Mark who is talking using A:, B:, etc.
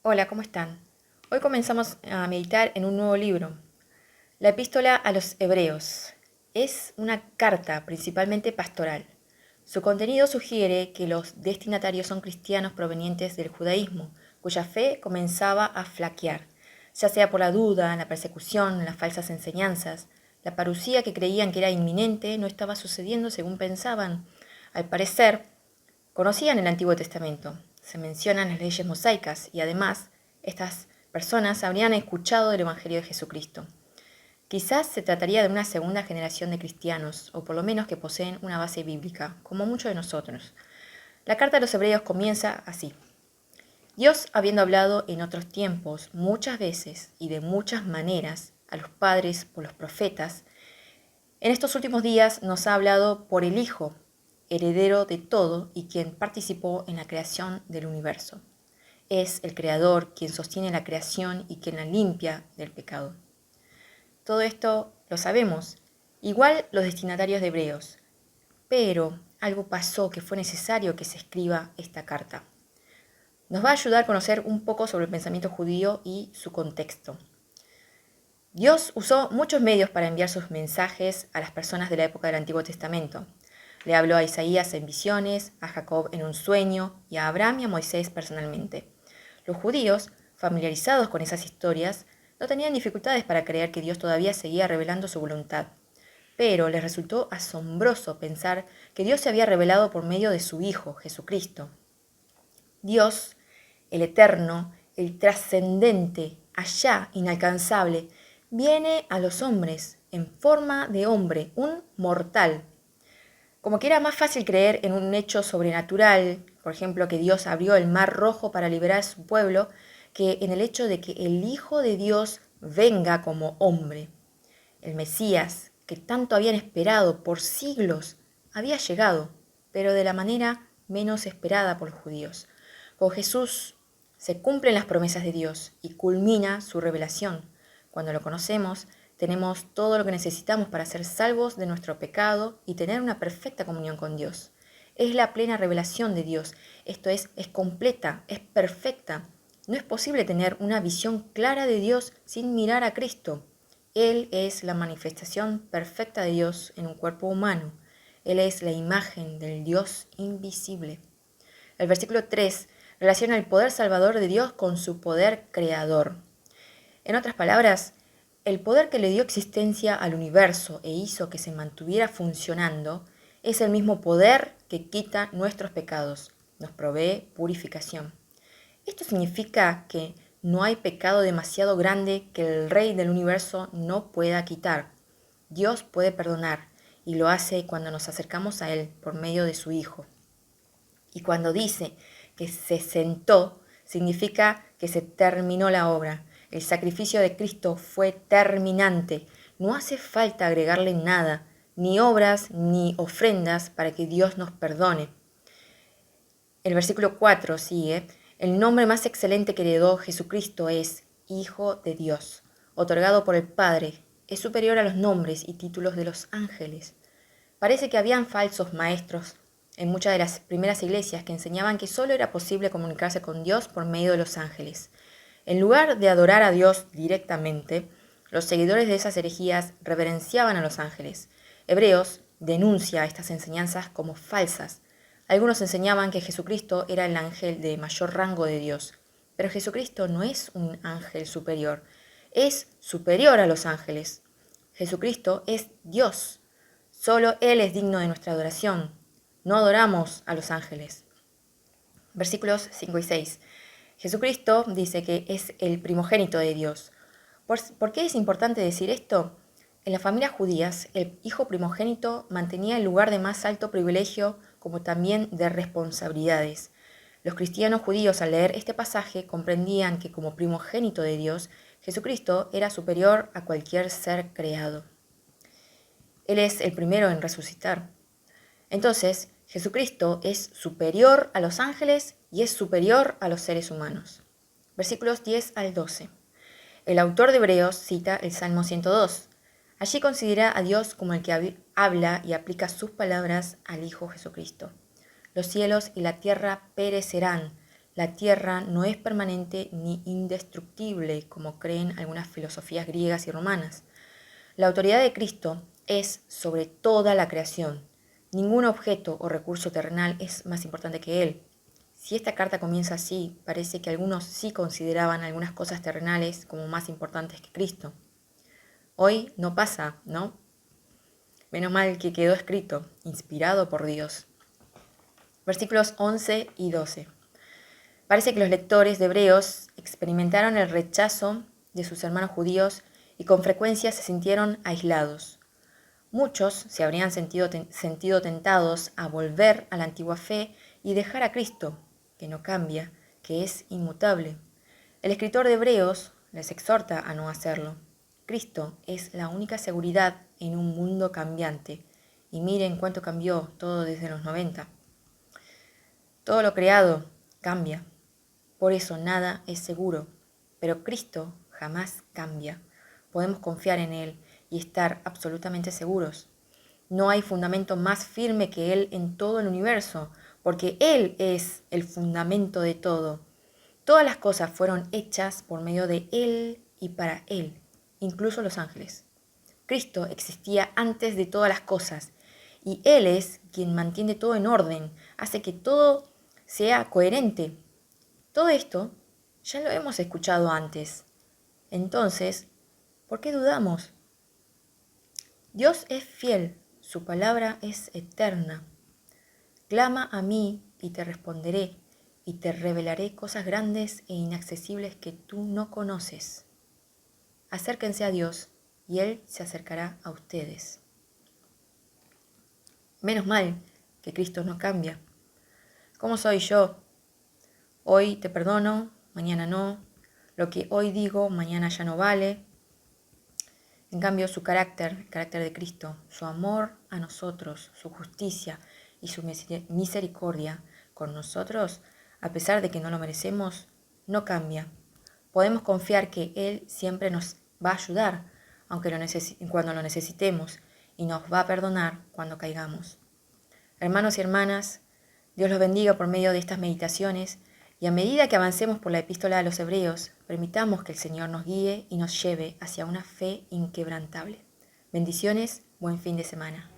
A: Hola, ¿cómo están? Hoy comenzamos a meditar en un nuevo libro, la Epístola a los Hebreos. Es una carta principalmente pastoral. Su contenido sugiere que los destinatarios son cristianos provenientes del judaísmo, cuya fe comenzaba a flaquear, ya sea por la duda, la persecución, las falsas enseñanzas. La parucía que creían que era inminente no estaba sucediendo según pensaban. Al parecer, conocían el Antiguo Testamento, se mencionan las leyes mosaicas y además estas personas habrían escuchado del Evangelio de Jesucristo. Quizás se trataría de una segunda generación de cristianos, o por lo menos que poseen una base bíblica, como muchos de nosotros. La carta de los Hebreos comienza así. Dios, habiendo hablado en otros tiempos muchas veces y de muchas maneras a los padres por los profetas, en estos últimos días nos ha hablado por el Hijo, heredero de todo y quien participó en la creación del universo. Es el Creador quien sostiene la creación y quien la limpia del pecado. Todo esto lo sabemos, igual los destinatarios de Hebreos, pero algo pasó que fue necesario que se escriba esta carta. Nos va a ayudar a conocer un poco sobre el pensamiento judío y su contexto. Dios usó muchos medios para enviar sus mensajes a las personas de la época del Antiguo Testamento. Le habló a Isaías en visiones, a Jacob en un sueño y a Abraham y a Moisés personalmente. Los judíos, familiarizados con esas historias, no tenían dificultades para creer que Dios todavía seguía revelando su voluntad. Pero les resultó asombroso pensar que Dios se había revelado por medio de su Hijo, Jesucristo. Dios, el eterno, el trascendente, allá inalcanzable, viene a los hombres en forma de hombre, un mortal. Como que era más fácil creer en un hecho sobrenatural, por ejemplo, que Dios abrió el mar rojo para liberar a su pueblo, que en el hecho de que el Hijo de Dios venga como hombre. El Mesías, que tanto habían esperado por siglos, había llegado, pero de la manera menos esperada por los judíos. Con Jesús se cumplen las promesas de Dios y culmina su revelación. Cuando lo conocemos, tenemos todo lo que necesitamos para ser salvos de nuestro pecado y tener una perfecta comunión con Dios. Es la plena revelación de Dios. Esto es completa, es perfecta. No es posible tener una visión clara de Dios sin mirar a Cristo. Él es la manifestación perfecta de Dios en un cuerpo humano. Él es la imagen del Dios invisible. El versículo 3 relaciona el poder salvador de Dios con su poder creador. En otras palabras, el poder que le dio existencia al universo e hizo que se mantuviera funcionando es el mismo poder que quita nuestros pecados, nos provee purificación. Esto significa que no hay pecado demasiado grande que el Rey del universo no pueda quitar. Dios puede perdonar y lo hace cuando nos acercamos a Él por medio de su Hijo. Y cuando dice que se sentó, significa que se terminó la obra. El sacrificio de Cristo fue terminante. No hace falta agregarle nada, ni obras ni ofrendas para que Dios nos perdone. El versículo 4 sigue, el nombre más excelente que heredó Jesucristo es Hijo de Dios, otorgado por el Padre. Es superior a los nombres y títulos de los ángeles. Parece que habían falsos maestros en muchas de las primeras iglesias que enseñaban que solo era posible comunicarse con Dios por medio de los ángeles. En lugar de adorar a Dios directamente, los seguidores de esas herejías reverenciaban a los ángeles. Hebreos denuncia estas enseñanzas como falsas. Algunos enseñaban que Jesucristo era el ángel de mayor rango de Dios, pero Jesucristo no es un ángel superior, es superior a los ángeles. Jesucristo es Dios. Solo Él es digno de nuestra adoración. No adoramos a los ángeles. Versículos 5 y 6. Jesucristo dice que es el primogénito de Dios. ¿Por qué es importante decir esto? En las familias judías, el hijo primogénito mantenía el lugar de más alto privilegio como también de responsabilidades. Los cristianos judíos al leer este pasaje comprendían que como primogénito de Dios, Jesucristo era superior a cualquier ser creado. Él es el primero en resucitar. Entonces, Jesucristo es superior a los ángeles y es superior a los seres humanos. Versículos 10 al 12. El autor de Hebreos cita el Salmo 102. Allí considera a Dios como el que habla y aplica sus palabras al Hijo Jesucristo. Los cielos y la tierra perecerán, La tierra no es permanente ni indestructible, como creen algunas filosofías griegas y romanas. La autoridad de Cristo es sobre toda la creación. Ningún objeto o recurso terrenal es más importante que Él. Si esta carta comienza así, parece que algunos sí consideraban algunas cosas terrenales como más importantes que Cristo. Hoy no pasa, ¿no? Menos mal que quedó escrito, inspirado por Dios. Versículos 11 y 12. Parece que los lectores de Hebreos experimentaron el rechazo de sus hermanos judíos y con frecuencia se sintieron aislados. Muchos se habrían sentido tentados a volver a la antigua fe y dejar a Cristo, que no cambia, que es inmutable. El escritor de Hebreos les exhorta a no hacerlo. Cristo es la única seguridad en un mundo cambiante. Y miren cuánto cambió todo desde los 90. Todo lo creado cambia. Por eso nada es seguro. Pero Cristo jamás cambia. Podemos confiar en Él y estar absolutamente seguros. No hay fundamento más firme que Él en todo el universo, porque Él es el fundamento de todo. Todas las cosas fueron hechas por medio de Él y para Él, incluso los ángeles. Cristo existía antes de todas las cosas, y Él es quien mantiene todo en orden, hace que todo sea coherente. Todo esto ya lo hemos escuchado antes. Entonces, ¿por qué dudamos? Dios es fiel, su palabra es eterna. Clama a mí y te responderé, y te revelaré cosas grandes e inaccesibles que tú no conoces. Acérquense a Dios, y Él se acercará a ustedes. Menos mal que Cristo no cambia. ¿Cómo soy yo? Hoy te perdono, mañana no. Lo que hoy digo, mañana ya no vale. En cambio, su carácter, el carácter de Cristo, su amor a nosotros, su justicia y su misericordia con nosotros, a pesar de que no lo merecemos, no cambia. Podemos confiar que Él siempre nos va a ayudar cuando lo necesitemos y nos va a perdonar cuando caigamos. Hermanos y hermanas, Dios los bendiga por medio de estas meditaciones y a medida que avancemos por la epístola a los Hebreos, permitamos que el Señor nos guíe y nos lleve hacia una fe inquebrantable. Bendiciones, buen fin de semana.